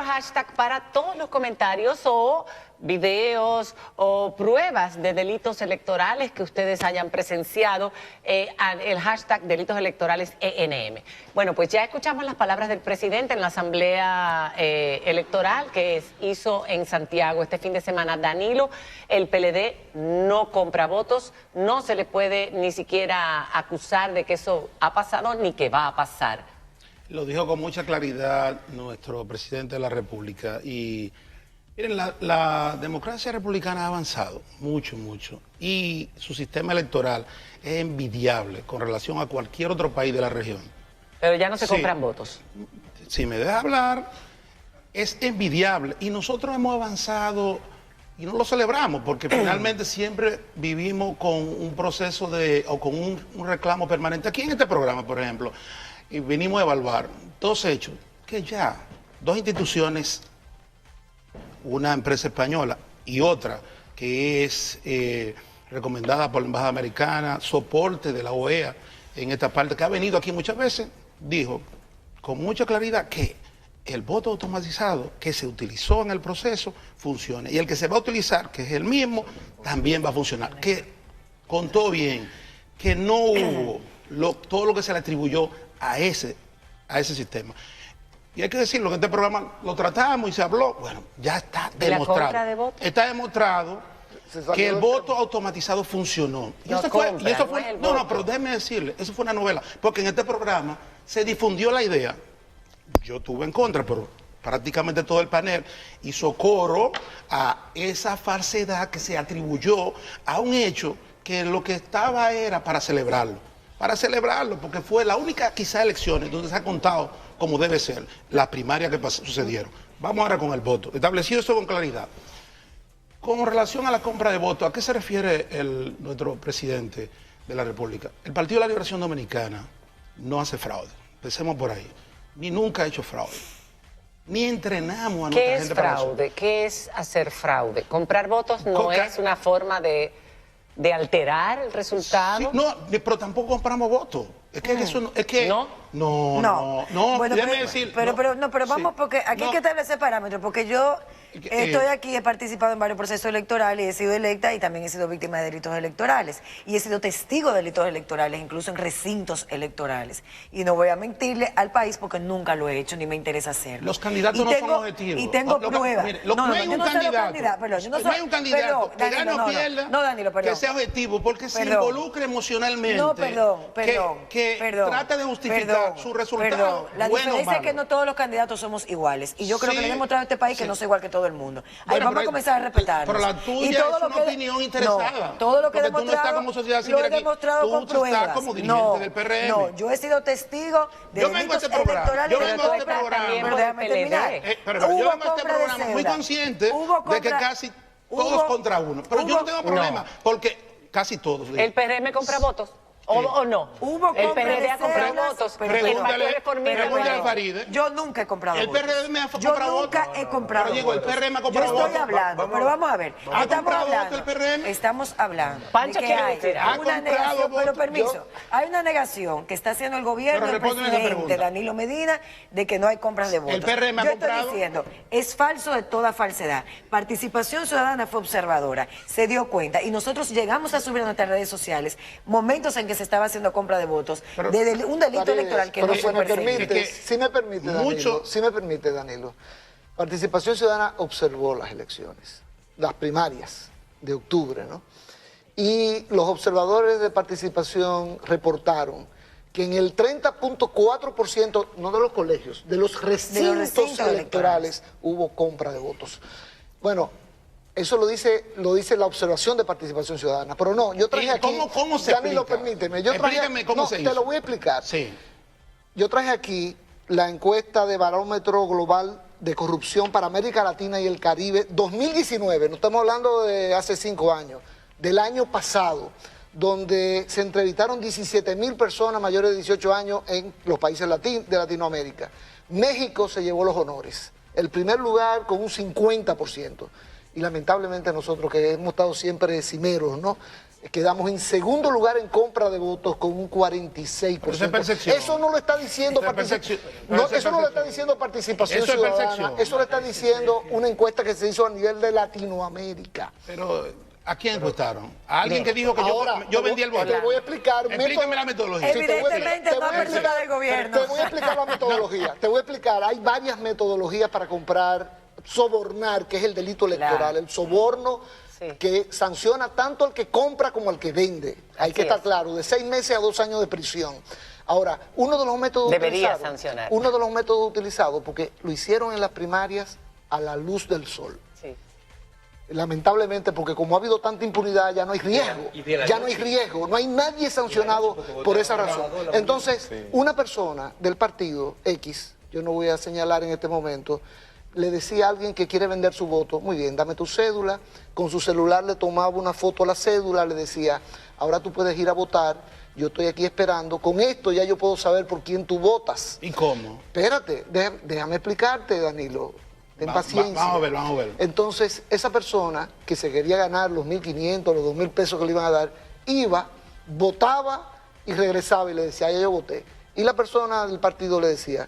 hashtag para todos los comentarios o videos o pruebas de delitos electorales que ustedes hayan presenciado, el hashtag delitos electorales ENM. Bueno, pues ya escuchamos las palabras del presidente en la asamblea electoral que hizo en Santiago este fin de semana. Danilo, el PLD no compra votos, no se le puede ni siquiera acusar de que eso ha pasado ni que va a pasar. Lo dijo con mucha claridad nuestro presidente de la República y miren, la democracia republicana ha avanzado mucho, mucho y su sistema electoral es envidiable con relación a cualquier otro país de la región. Pero ya no se compran votos. Si me deja hablar, es envidiable y nosotros hemos avanzado y no lo celebramos porque finalmente siempre vivimos con un proceso o con un reclamo permanente. Aquí en este programa, por ejemplo, y venimos a evaluar dos hechos que ya dos instituciones, una empresa española y otra que es recomendada por la Embajada Americana, soporte de la OEA en esta parte, que ha venido aquí muchas veces, dijo con mucha claridad que el voto automatizado que se utilizó en el proceso funciona y el que se va a utilizar, que es el mismo, también va a funcionar. Que contó bien, que no hubo todo lo que se le atribuyó a ese sistema. Y hay que decirlo, que este programa lo tratamos y se habló. Bueno, ya está demostrado. ¿La compra de votos? Está demostrado que el voto automatizado funcionó. Y eso fue, no, pero déjeme decirle, eso fue una novela. Porque en este programa se difundió la idea. Yo estuve en contra, pero prácticamente todo el panel hizo coro a esa falsedad que se atribuyó a un hecho que lo que estaba era para celebrarlo. Para celebrarlo, porque fue la única quizá elecciones donde se ha contado como debe ser, las primarias que sucedieron. Vamos ahora con el voto. Establecido esto con claridad. Con relación a la compra de votos, ¿a qué se refiere nuestro presidente de la República? El Partido de la Liberación Dominicana no hace fraude. Empecemos por ahí. Ni nunca ha hecho fraude. Ni entrenamos a nuestra gente para eso. ¿Qué es fraude? ¿Qué es hacer fraude? Comprar votos no es una forma de alterar el resultado. Sí, no, pero tampoco compramos votos. Es que eso no, es que no. Bueno, déjeme decir. Pero vamos, porque aquí hay que establecer parámetros, porque yo estoy aquí, he participado en varios procesos electorales, he sido electa y también he sido víctima de delitos electorales. Y he sido testigo de delitos electorales, incluso en recintos electorales. Y no voy a mentirle al país porque nunca lo he hecho, ni me interesa hacerlo. Los candidatos no son objetivos. Y tengo pruebas. No hay un candidato que gane o pierda que sea objetivo, porque se involucra emocionalmente. No, perdón. Que trata de justificar su resultado. La diferencia es que no todos los candidatos somos iguales. Y yo creo que le he demostrado a este país que no soy igual que todo el mundo. Ahí vamos a comenzar a respetarnos. Pero la tuya es una opinión interesada. No, todo lo que he demostrado, tú no estás como sociedad civil lo he demostrado con pruebas. Tú estás como dirigente del PRM. No, yo he sido testigo de delitos electorales. Yo vengo a este programa. Pero déjame terminar. Pero yo vengo a este programa muy consciente de que casi todos contra uno. Pero yo no tengo problema, porque casi todos. ¿El PRM compra votos? ¿O no? El PRD ha comprado votos. Pregúntale a Faride. Yo nunca he comprado votos. El PRM ha comprado votos. Yo nunca he comprado votos. El PRM ha comprado votos. Yo estoy hablando, pero vamos a ver. Estamos hablando Pancho de que hay una negación, pero permiso, hay una negación que está haciendo el gobierno del presidente Danilo Medina de que no hay compras de votos. El PRM ha comprado. Yo estoy diciendo, es falso de toda falsedad. Participación Ciudadana fue observadora, se dio cuenta y nosotros llegamos a subir a nuestras redes sociales momentos en que se estaba haciendo compra de votos de un delito electoral que no fue perseguido. Si me permite, Danilo, Participación Ciudadana observó las elecciones, las primarias de octubre, ¿no? Y los observadores de participación reportaron que en el 30.4%, no de los colegios, de los recintos electorales hubo compra de votos. Bueno, eso lo dice la observación de Participación Ciudadana. Pero no, yo traje aquí... ¿Cómo se Danilo, explica? permíteme. Explíqueme cómo se hizo. Te lo voy a explicar. Sí. Yo traje aquí la encuesta de Barómetro Global de Corrupción para América Latina y el Caribe 2019. No estamos hablando de hace 5 años, del año pasado, donde se entrevistaron 17.000 personas mayores de 18 años en los países de Latinoamérica. México se llevó los honores. El primer lugar con un 50%. Y lamentablemente nosotros, que hemos estado siempre cimeros, ¿no? Quedamos en segundo lugar en compra de votos con un 46%. Pero eso es percepción. Eso no lo está diciendo eso no lo está diciendo Participación Eso es Ciudadana. percepción. Eso lo está diciendo una encuesta que se hizo a nivel de Latinoamérica. Pero, ¿a quién encuestaron? ¿A alguien No. que dijo que Ahora, yo vendí el voto? Te voy a explicar. Explíqueme la metodología. Evidentemente no apertura del gobierno. Te voy a explicar la metodología. Te voy a explicar. Hay varias metodologías para comprar, sobornar, que es el delito electoral. Claro. El soborno Sí. que sanciona tanto al que compra como al que vende. Hay que estar claro, de 6 meses a 2 años de prisión. Ahora, uno de los métodos Debería utilizados, sancionar. uno de los métodos utilizados, porque lo hicieron en las primarias a la luz del sol. Sí. Lamentablemente, porque como ha habido tanta impunidad, ya no hay riesgo. Ya no hay riesgo, no hay nadie sancionado por esa razón. Entonces, una persona del partido X, yo no voy a señalar en este momento, le decía a alguien que quiere vender su voto, muy bien, dame tu cédula, con su celular le tomaba una foto a la cédula, le decía, ahora tú puedes ir a votar, yo estoy aquí esperando, con esto ya yo puedo saber por quién tú votas. ¿Y cómo? Espérate, déjame explicarte, Danilo. Ten paciencia. Vamos a ver. Entonces, esa persona que se quería ganar los 1.500, los 2.000 pesos que le iban a dar, iba, votaba y regresaba y le decía, ya yo voté. Y la persona del partido le decía,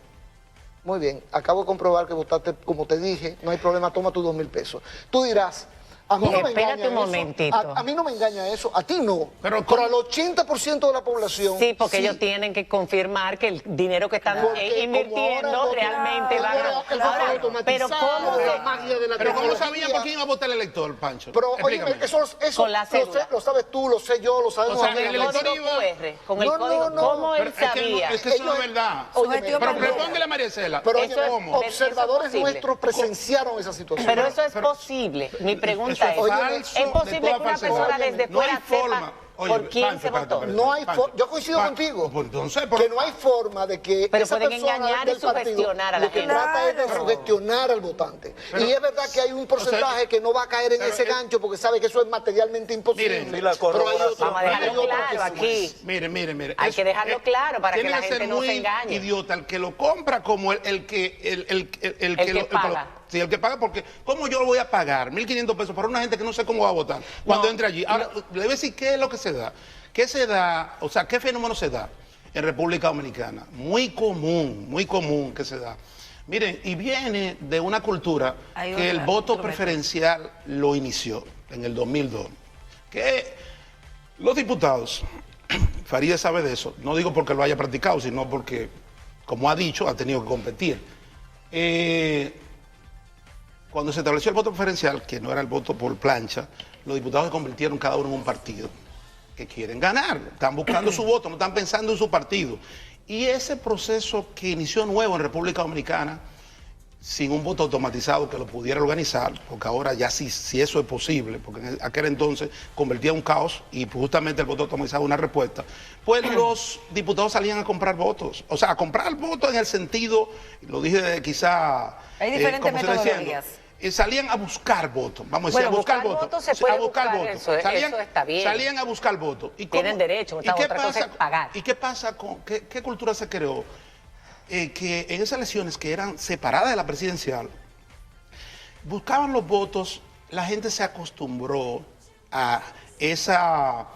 muy bien, acabo de comprobar que votaste como te dije, no hay problema, toma tus 2.000 pesos. Tú dirás, a mí no me Espérate engaña un eso. momentito. A mí no me engaña eso, a ti no. Pero al 80% de la población. Sí, porque sí. ellos tienen que confirmar que el dinero que están Porque como invirtiendo ahora realmente va a el voto Ahora, automatizado, pero ¿cómo la magia de la Pero ¿cómo lo sabía tecnología? por quién iba a votar el elector, Pancho? Pero oye, Explícame. eso Con la cédula. lo sabes tú, lo sé yo, lo sabemos O sea, con el el elector código iba- QR, con el No, código, no, ¿cómo Pero él es que no, sabía? es que eso no es Ellos- verdad. Óyeme, Pero Pero perdón. pregúntale a María Cela. Pero Eso es- ¿cómo? observadores posible. nuestros presenciaron esa situación. Pero eso es pero- posible. Mi Eso pregunta es es, falso, ¿es de posible toda que una falsedad. persona desde No hay fuera forma. sepa Oye, por quién Pancho, se Pancho, votó? Pancho, No hay Pancho. yo coincido contigo. Pues entonces, Que no hay forma de que Pero esa pueden persona engañar y del partido sugestionar a la lo que gente. trata es de Claro. sugestionar al votante. Pero- y es verdad que hay un porcentaje que no va a caer en pero ese es- gancho porque sabe que eso es materialmente imposible. Miren, Sí, la Pero hay corroboración. otros- Vamos a hay dejarlo otros claro que sí. aquí. Mire. Hay que dejarlo claro para que tiene la gente ser no se muy engañe. idiota el que lo compra como el que paga. Sí, el que paga, porque ¿cómo yo lo voy a pagar 1.500 pesos para una gente que no sé cómo va a votar cuando No, entre allí? Ahora, le voy a decir qué es lo que se da. ¿Qué se da? O sea, ¿qué fenómeno se da en República Dominicana? Muy común que se da. Miren, y viene de una cultura Hay que el otra, voto otro método. preferencial lo inició en el 2002. Que los diputados, Farideh sabe de eso, no digo porque lo haya practicado, sino porque, como ha dicho, ha tenido que competir. Cuando se estableció el voto preferencial, que no era el voto por plancha, los diputados se convirtieron cada uno en un partido que quieren ganar, están buscando su voto, no están pensando en su partido. Y ese proceso que inició nuevo en República Dominicana, sin un voto automatizado que lo pudiera organizar, porque ahora ya sí eso es posible, porque en aquel entonces convertía un caos y justamente el voto automatizado una respuesta, pues los diputados salían a comprar votos, o sea, a comprar votos en el sentido, lo dije quizá... Hay diferentes como se está diciendo, metodologías. salían a buscar votos, vamos a decir, Bueno, a buscar buscar votos. votos se puede a buscar buscar, votos. eso está bien. Salían a buscar votos. ¿Y Tienen derecho, ¿y qué otra cosa es pagar. ¿Y qué pasa con, qué cultura se creó? Que en esas elecciones que eran separadas de la presidencial, buscaban los votos, la gente se acostumbró a esa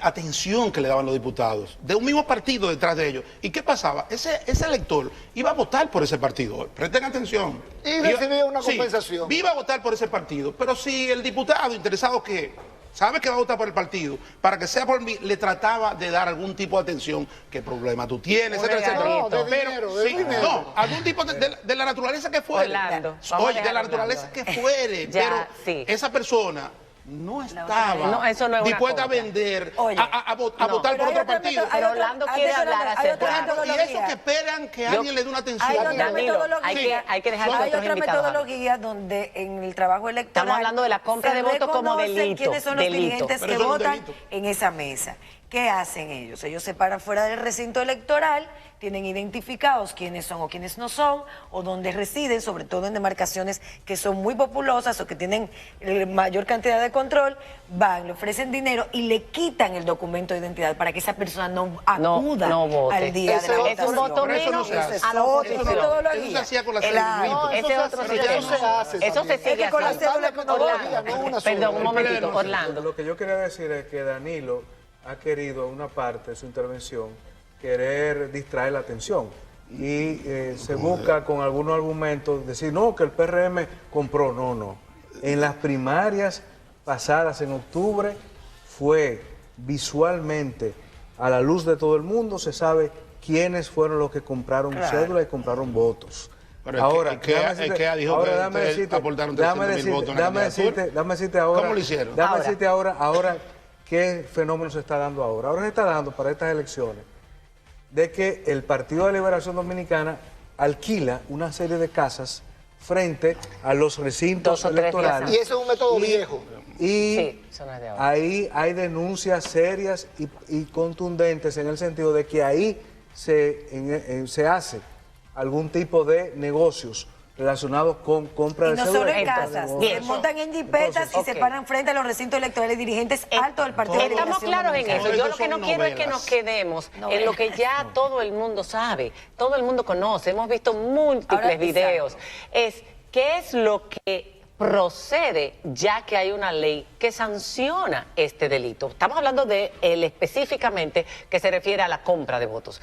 atención que le daban los diputados, de un mismo partido detrás de ellos. ¿Y qué pasaba? Ese elector iba a votar por ese partido, presten atención. Y recibía una compensación. Iba a votar por ese partido, pero si el diputado interesado que sabe que va a votar por el partido, para que sea por mí, le trataba de dar algún tipo de atención, qué problema tú tienes, Un etcétera, etcétera. regalito. No, de dinero, de dinero. No, algún tipo de la naturaleza que fuere. Orlando, vamos a Oye, de dejar la a naturaleza Orlando. que fuere, Ya, pero sí. esa persona no estaba No, eso no es una dispuesta a cosa. vender, Oye, a votar no. por Pero hay otro otra partido. meto- hay Pero otra- Orlando antes quiere de hablar Orlando, hay acerca- otra Y eso metodología. que esperan que alguien le dé una atención. Hay otra Danilo, metodología. hay que dejar que Hay otros otra invitados hablen. metodología donde en el trabajo electoral Estamos hablando de la compra se de votos como reconocen delito, quiénes son los delito. dirigentes Pero que eso no es votan delito. en esa mesa. ¿Qué hacen ellos? Ellos se paran fuera del recinto electoral, tienen identificados quiénes son o quiénes no son, o dónde residen, sobre todo en demarcaciones que son muy populosas o que tienen mayor cantidad de control, van, le ofrecen dinero y le quitan el documento de identidad para que esa persona no acuda no vote. al día de la Es votación. un voto Pero eso no menos se hace. a la oposición. Eso se hacía con la cédula. No, ese es otro Pero ya no se sistema. hace Eso se también. sigue Es que con la haciendo. cédula tecnología, no una sola. Perdón, un momentito, Orlando. Orlando. Lo que yo quería decir es que Danilo ha querido, una parte de su intervención, querer distraer la atención. Y se busca con algunos argumentos decir, no, que el PRM compró. No. En las primarias pasadas en octubre fue visualmente, a la luz de todo el mundo, se sabe quiénes fueron los que compraron cédulas y compraron votos. Pero Ahora, el que dijo que ustedes aportaron 300.000 votos en la candidatura. Déjame decirte ahora. ¿Cómo lo hicieron? Déjame decirte ahora qué fenómeno se está dando ahora. Ahora se está dando para estas elecciones de que el Partido de Liberación Dominicana alquila una serie de casas frente a los recintos 2 o 3 días electorales. Y eso es un método viejo. Y Sí, eso no es de ahora. ahí hay denuncias serias y contundentes en el sentido de que ahí se hace algún tipo de negocios relacionados con compra Y de no cédula solo y en compra de casas, votos. se montan en jipetas y se ok. paran frente a los recintos electorales dirigentes altos del Partido de Estamos Liberación claros en Dominicana. eso. Yo Eso lo que no son quiero es que novelas. nos quedemos en Novelas. lo que ya todo el mundo sabe, todo el mundo conoce, hemos visto múltiples Ahora, videos. exacto. Es qué es lo que procede ya que hay una ley que sanciona este delito. Estamos hablando de él específicamente que se refiere a la compra de votos.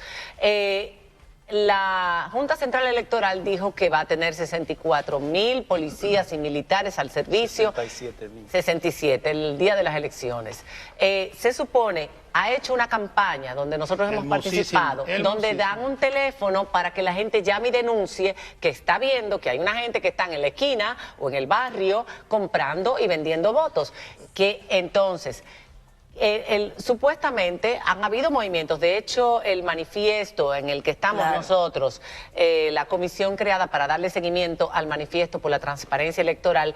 La Junta Central Electoral dijo que va a tener 64.000 policías y militares al servicio. 67.000. 67, el día de las elecciones. Se supone, ha hecho una campaña donde nosotros hemos Hermosísimo, participado, donde hermosísimo. dan un teléfono para que la gente llame y denuncie que está viendo que hay una gente que está en la esquina o en el barrio comprando y vendiendo votos. Que entonces... supuestamente han habido movimientos, de hecho el manifiesto en el que estamos Claro. nosotros, la comisión creada para darle seguimiento al manifiesto por la transparencia electoral,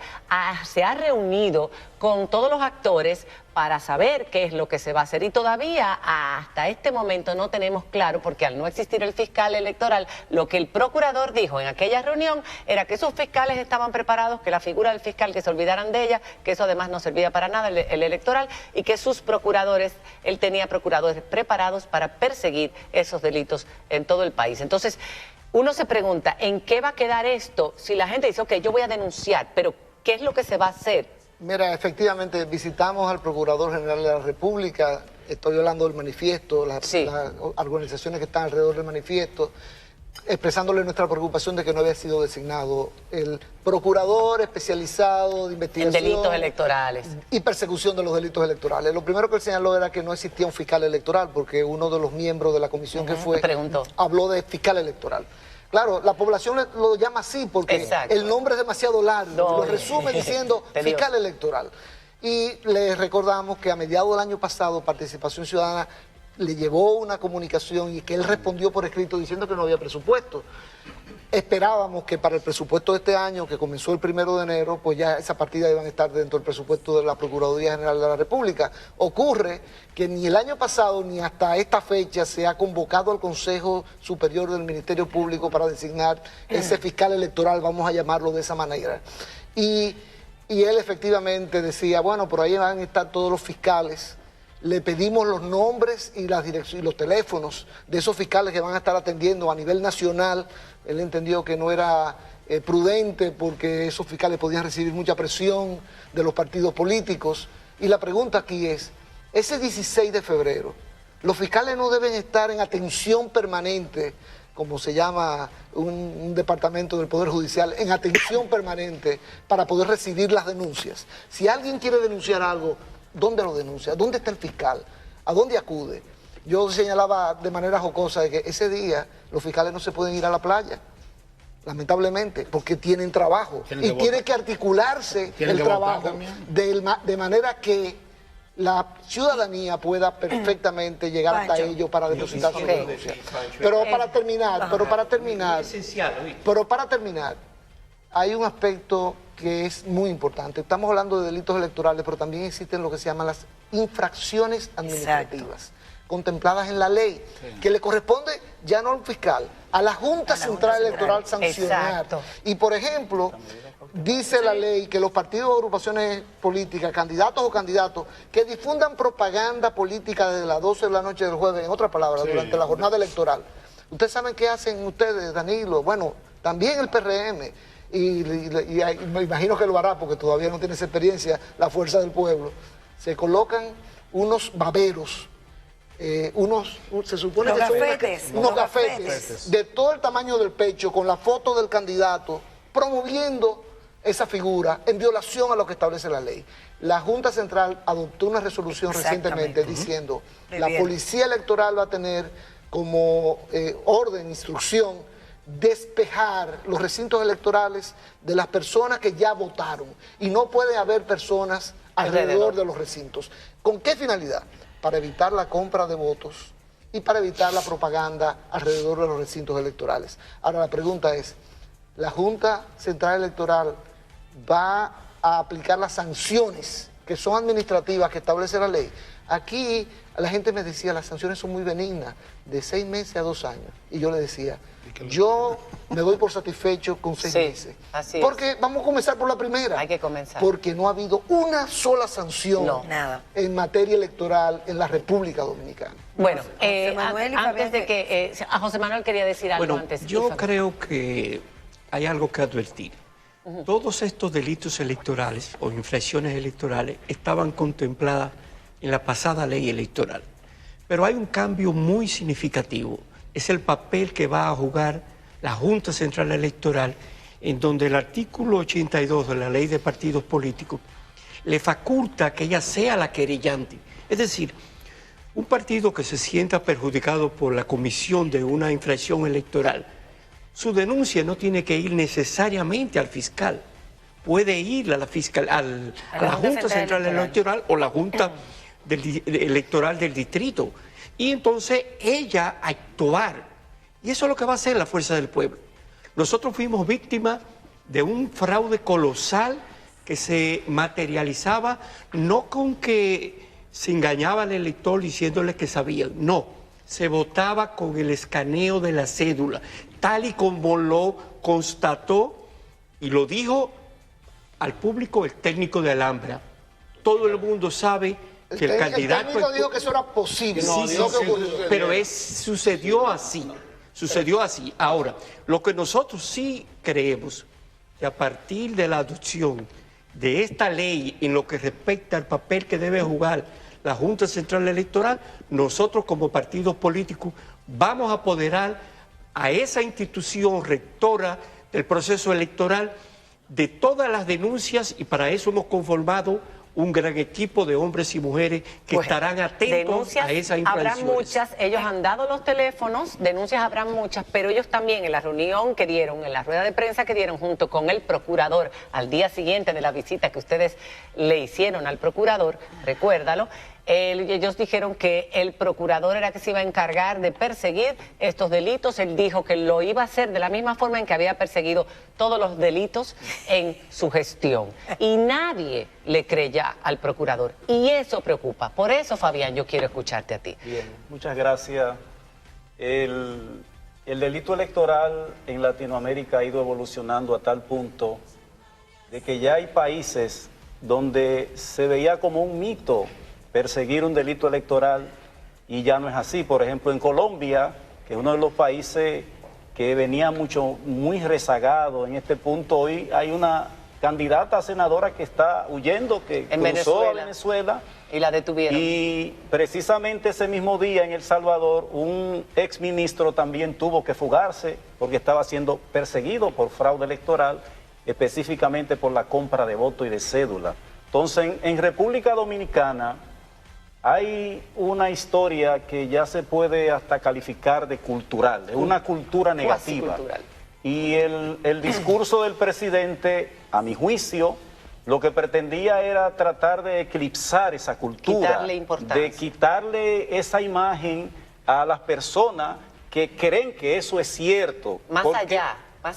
se ha reunido con todos los actores para saber qué es lo que se va a hacer y todavía hasta este momento no tenemos claro, porque al no existir el fiscal electoral, lo que el procurador dijo en aquella reunión era que esos fiscales estaban preparados, que la figura del fiscal, que se olvidaran de ella, que eso además no servía para nada, el electoral, y que sus procuradores, él tenía procuradores preparados para perseguir esos delitos en todo el país. Entonces, uno se pregunta, ¿en qué va a quedar esto si la gente dice, ok, yo voy a denunciar, pero ¿qué es lo que se va a hacer? Mira, efectivamente, visitamos al Procurador General de la República, estoy hablando del manifiesto, Sí. las organizaciones que están alrededor del manifiesto, expresándole nuestra preocupación de que no había sido designado el procurador especializado de En investigación delitos electorales. y persecución de los delitos electorales. Lo primero que él señaló era que no existía un fiscal electoral, porque uno de los miembros de la comisión que fue preguntó. habló de fiscal electoral. Claro, la población lo llama así porque Exacto. el nombre es demasiado largo, No. lo resume diciendo Tedioso. fiscal electoral. Y les recordamos que a mediados del año pasado Participación Ciudadana le llevó una comunicación y que él respondió por escrito diciendo que no había presupuesto. Esperábamos que para el presupuesto de este año, que comenzó el 1 de enero, pues ya esa partida iban a estar dentro del presupuesto de la Procuraduría General de la República. Ocurre que ni el año pasado ni hasta esta fecha se ha convocado al Consejo Superior del Ministerio Público para designar ese fiscal electoral, vamos a llamarlo de esa manera. Y él efectivamente decía, bueno, por ahí van a estar todos los fiscales. Le pedimos los nombres y las direcciones y los teléfonos de esos fiscales que van a estar atendiendo a nivel nacional. Él entendió que no era prudente porque esos fiscales podían recibir mucha presión de los partidos políticos. Y la pregunta aquí es, ese 16 de febrero, los fiscales no deben estar en atención permanente, como se llama un departamento del Poder Judicial, en atención permanente para poder recibir las denuncias. Si alguien quiere denunciar algo, ¿dónde lo denuncia? ¿Dónde está el fiscal? ¿A dónde acude? Yo señalaba de manera jocosa de que ese día los fiscales no se pueden ir a la playa, lamentablemente, porque tienen trabajo. Tienen Y que tiene votar. que articularse Tienen el que votar trabajo también. de manera que la ciudadanía pueda perfectamente llegar hasta Pancho. ellos para depositar su Ok. denuncia. Pero para terminar, Esencial, ¿oíste? pero para terminar, hay un aspecto que es muy importante. Estamos hablando de delitos electorales, pero también existen lo que se llaman las infracciones administrativas. contempladas en la ley, que le corresponde ya no al fiscal, a la Junta Central Electoral sancionar. Exacto. Y por ejemplo, dice la ley que los partidos o agrupaciones políticas, candidatos o candidatos, que difundan propaganda política desde las 12 de la noche del jueves, en otras palabras, durante la jornada electoral. ¿Ustedes saben qué hacen ustedes, Danilo? Bueno, también el PRM, y me imagino que lo hará porque todavía no tiene esa experiencia, la fuerza del pueblo. Se colocan unos baberos, se supone Los que son gafetes, unos los gafetes gafetes de todo el tamaño del pecho, con la foto del candidato, promoviendo esa figura en violación a lo que establece la ley. La Junta Central adoptó una resolución recientemente diciendo la Policía Electoral va a tener como orden, instrucción, despejar los recintos electorales de las personas que ya votaron, y no puede haber personas alrededor de los recintos. ¿Con qué finalidad? Para evitar la compra de votos y para evitar la propaganda alrededor de los recintos electorales. Ahora la pregunta es, ¿la Junta Central Electoral va a aplicar las sanciones que son administrativas que establece la ley? Aquí la gente me decía, las sanciones son muy benignas, de 6 meses a 2 años. Y yo le decía, yo me doy por satisfecho con 6 meses. Así porque vamos a comenzar por la primera. Hay que comenzar. Porque no ha habido una sola sanción nada en materia electoral en la República Dominicana. Bueno, José Manuel y antes Fabián, de que... a José Manuel quería decir algo Bueno, antes. yo creo que hay algo que advertir. Todos estos delitos electorales o infracciones electorales estaban contempladas en la pasada ley electoral. Pero hay un cambio muy significativo. Es el papel que va a jugar la Junta Central Electoral, en donde el artículo 82 de la Ley de Partidos Políticos le faculta que ella sea la querellante. Es decir, un partido que se sienta perjudicado por la comisión de una infracción electoral, su denuncia no tiene que ir necesariamente al fiscal. Puede ir a la Junta Central Electoral o la Junta Electoral del distrito. Y entonces ella actuar. Y eso es lo que va a hacer la Fuerza del Pueblo. Nosotros fuimos víctimas de un fraude colosal que se materializaba no con que se engañaba al elector diciéndole que sabían, no, se votaba con el escaneo de la cédula, tal y como lo constató y lo dijo al público el técnico de Alhambra. Todo el mundo sabe que el candidato... El técnico dijo que eso era posible, pero sucedió así, sucedió así. Ahora, lo que nosotros sí creemos, que a partir de la adopción de esta ley en lo que respecta al papel que debe jugar la Junta Central Electoral, nosotros como partidos políticos vamos a apoderar a esa institución rectora del proceso electoral de todas las denuncias, y para eso hemos conformado un gran equipo de hombres y mujeres que estarán atentos a esas infracciones. Habrán muchas, ellos han dado los teléfonos, denuncias habrán muchas, pero ellos también en la reunión que dieron, en la rueda de prensa que dieron junto con el procurador al día siguiente de la visita que ustedes le hicieron al procurador, recuérdalo, ellos dijeron que el procurador era que se iba a encargar de perseguir estos delitos. Él dijo que lo iba a hacer de la misma forma en que había perseguido todos los delitos en su gestión. Y nadie le creía al procurador. Y eso preocupa. Por eso, Fabián, yo quiero escucharte a ti. Bien, muchas gracias. El delito electoral en Latinoamérica ha ido evolucionando a tal punto de que ya hay países donde se veía como un mito perseguir un delito electoral y ya no es así. Por ejemplo, en Colombia, que es uno de los países que venía muy rezagado en este punto, hoy hay una candidata a senadora que está huyendo, que cruzó a Venezuela. Y la detuvieron. Y precisamente ese mismo día en El Salvador, un exministro también tuvo que fugarse porque estaba siendo perseguido por fraude electoral, específicamente por la compra de voto y de cédula. Entonces, en República Dominicana hay una historia que ya se puede hasta calificar de cultural, de una cultura negativa. Y el discurso del presidente, a mi juicio, lo que pretendía era tratar de eclipsar esa cultura, quitarle importancia, de quitarle esa imagen a las personas que creen que eso es cierto. Más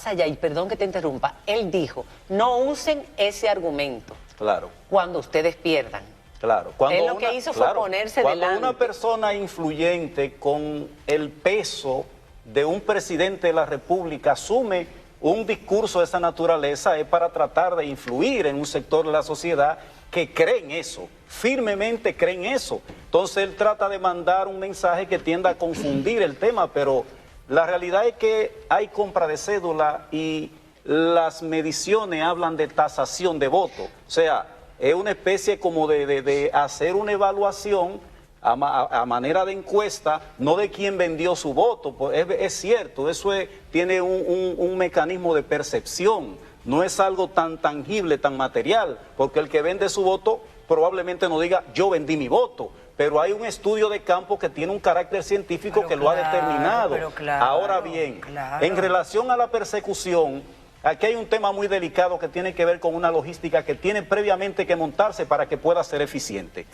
allá, y perdón que te interrumpa, él dijo, no usen ese argumento claro, cuando ustedes pierdan. Claro. Él lo que hizo fue ponerse cuando delante. una persona influyente con el peso de un presidente de la República asume un discurso de esa naturaleza, es para tratar de influir en un sector de la sociedad que cree en eso, firmemente cree en eso. Entonces él trata de mandar un mensaje que tienda a confundir el tema, pero la realidad es que hay compra de cédula y las mediciones hablan de tasación de votos. O sea, es una especie como de hacer una evaluación a manera de encuesta, no de quién vendió su voto. Pues es cierto, eso tiene un mecanismo de percepción, no es algo tan tangible, tan material, porque el que vende su voto probablemente no diga yo vendí mi voto, pero hay un estudio de campo que tiene un carácter científico que lo ha determinado. Ahora bien, en relación a la persecución, aquí hay un tema muy delicado que tiene que ver con una logística que tiene previamente que montarse para que pueda ser eficiente.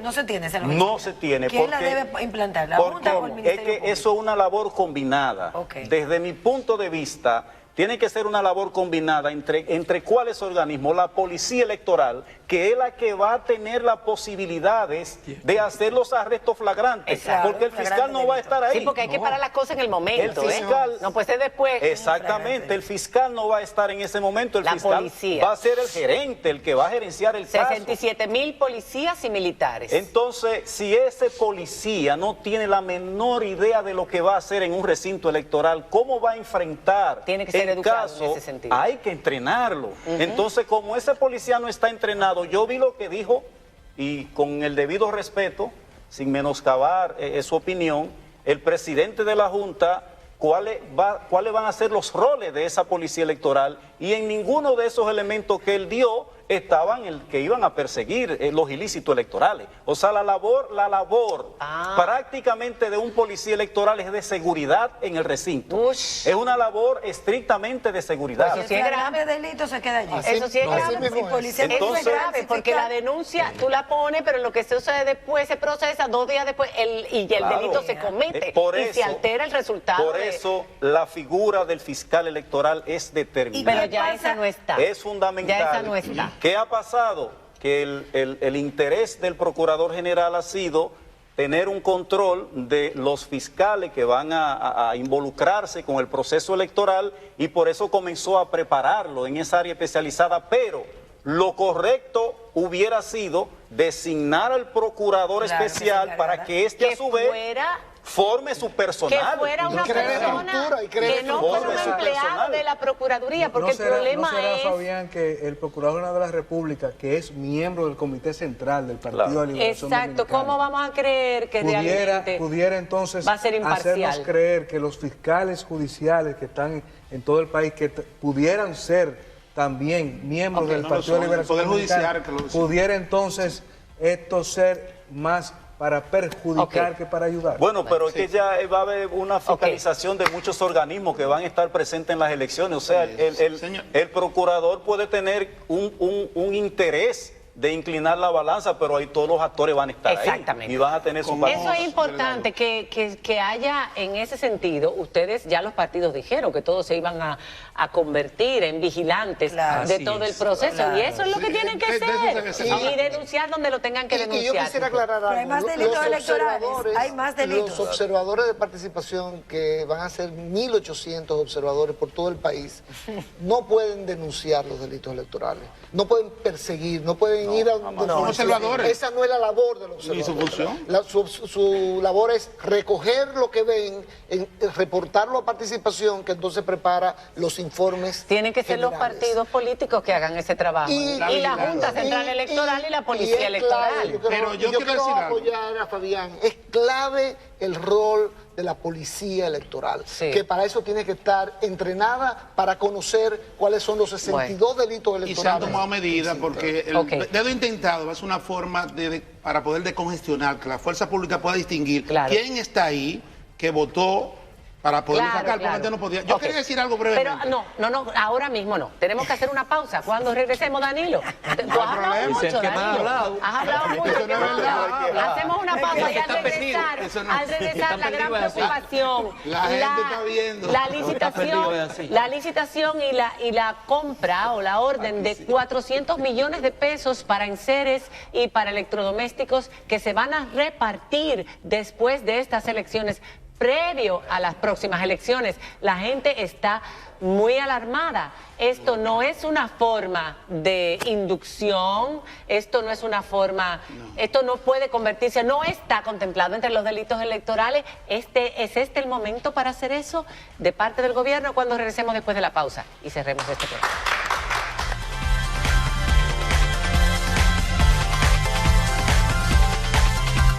¿No se tiene esa logística? No se tiene. ¿Quién la debe implantar? ¿La Junta o el Ministerio Es que Público? eso es una labor combinada. Okay. Desde mi punto de vista, tiene que ser una labor combinada entre cuáles organismos, la policía electoral, que es la que va a tener las posibilidades de hacer los arrestos flagrantes, Exacto. porque el fiscal no va a estar ahí. Sí, porque hay que parar las cosas en el momento. El fiscal, no puede ser después. Exactamente, el fiscal no va a estar en ese momento, el La fiscal policía. va a ser el gerente, el que va a gerenciar el caso. 67,000 policías y militares. Entonces, si ese policía no tiene la menor idea de lo que va a hacer en un recinto electoral, ¿cómo va a enfrentar? Tiene que ser educado en ese sentido. Hay que entrenarlo. Entonces, como ese policía no está entrenado, yo vi lo que dijo y con el debido respeto, sin menoscabar su opinión, el presidente de la Junta, cuáles van a ser los roles de esa policía electoral, y en ninguno de esos elementos que él dio estaban el que iban a perseguir los ilícitos electorales. O sea, la labor prácticamente de un policía electoral es de seguridad en el recinto. Ush. Es una labor estrictamente de seguridad. Pues eso sí es grave. El delito se queda allí. Eso sí es así grave. mismo es. Entonces- Eso es grave, porque la denuncia tú la pones, pero lo que se sucede después se procesa 2 días después y el Claro. delito se comete. Por y se eso- altera el resultado. Por eso la figura del fiscal electoral es determinante. Pero ya esa no está. Es fundamental. Ya esa no está. ¿Qué ha pasado? Que el interés del procurador general ha sido tener un control de los fiscales que van a involucrarse con el proceso electoral, y por eso comenzó a prepararlo en esa área especializada, pero lo correcto hubiera sido designar al procurador Claro, que se especial encargara. para que éste a su vez forme su personal. Que fuera una cree persona estructura y cree que no fuera un estructura. empleado Personal. de la Procuraduría, porque ¿No será, el problema no será, es... Fabián, que el Procurador General de la República, que es miembro del Comité Central del Partido Claro. de Liberación Exacto, Dominicana, ¿cómo vamos a creer que realmente pudiera entonces va a ser imparcial? hacernos creer que los fiscales judiciales que están en todo el país, que pudieran ser también miembros Aunque del no lo Partido de son, el Liberación Poder Dominicana, Judicial que lo decide. pudiera entonces esto ser más para perjudicar Ok. que para ayudar. Bueno, pero es que ya va a haber una fiscalización de muchos organismos que van a estar presentes en las elecciones. O sea, Señor. el procurador puede tener un interés de inclinar la balanza, pero ahí todos los actores van a estar Exactamente. ahí y van a tener su Como- papel. Eso es importante, que haya en ese sentido, ustedes ya los partidos dijeron que todos se iban a convertir en vigilantes Claro. de Así todo el es. proceso, Claro. y eso es lo que Sí, tienen que de eso ser, debe ser. y denunciar donde lo tengan que Y yo denunciar. quisiera aclarar algo. Pero hay más delitos electorales, hay más delitos. Los observadores de participación, que van a ser 1.800 observadores por todo el país, no pueden denunciar los delitos electorales, no pueden perseguir, no pueden ir a Son observadores. Esa no es la labor de los observadores. ¿Y su función? Su labor es recoger lo que ven, reportarlo a participación, que entonces prepara los informes. Tienen que ser los generales. partidos políticos que hagan ese trabajo. Y la Junta Central Electoral y la Policía es Electoral. clave, Pero yo quiero decir algo. apoyar a Fabián. Es clave el rol de la Policía Electoral, Sí. que para eso tiene que estar entrenada para conocer cuáles son los 62 delitos Y se han electorales. tomado medidas porque el Ok. dedo intentado es una forma para poder decongestionar, que la fuerza pública pueda distinguir Claro. quién está ahí, que votó para poder Claro, sacar, porque claro. antes no podía. Yo Ok. quería decir algo brevemente. Pero no, ahora mismo no. Tenemos que hacer una pausa. Cuando regresemos, Danilo. Tú has hablado problema. mucho, Dicen que me ha Danilo. hablado. Has hablado mucho. Eso no que es me has verdad. hablado. Hacemos una pausa y Está al perdido. Eso no- al regresar Está la gran perdido es así. preocupación. La gente está viendo. La Está perdido es así. licitación y la compra o la orden de 400 millones de pesos para enseres y para electrodomésticos que se van a repartir después de estas elecciones, previo a las próximas elecciones. La gente está muy alarmada. Esto no es una forma de inducción, esto no es una forma, esto no puede convertirse, no está contemplado entre los delitos electorales. ¿Es este el momento para hacer eso de parte del gobierno? Cuando regresemos después de la pausa y cerremos este programa.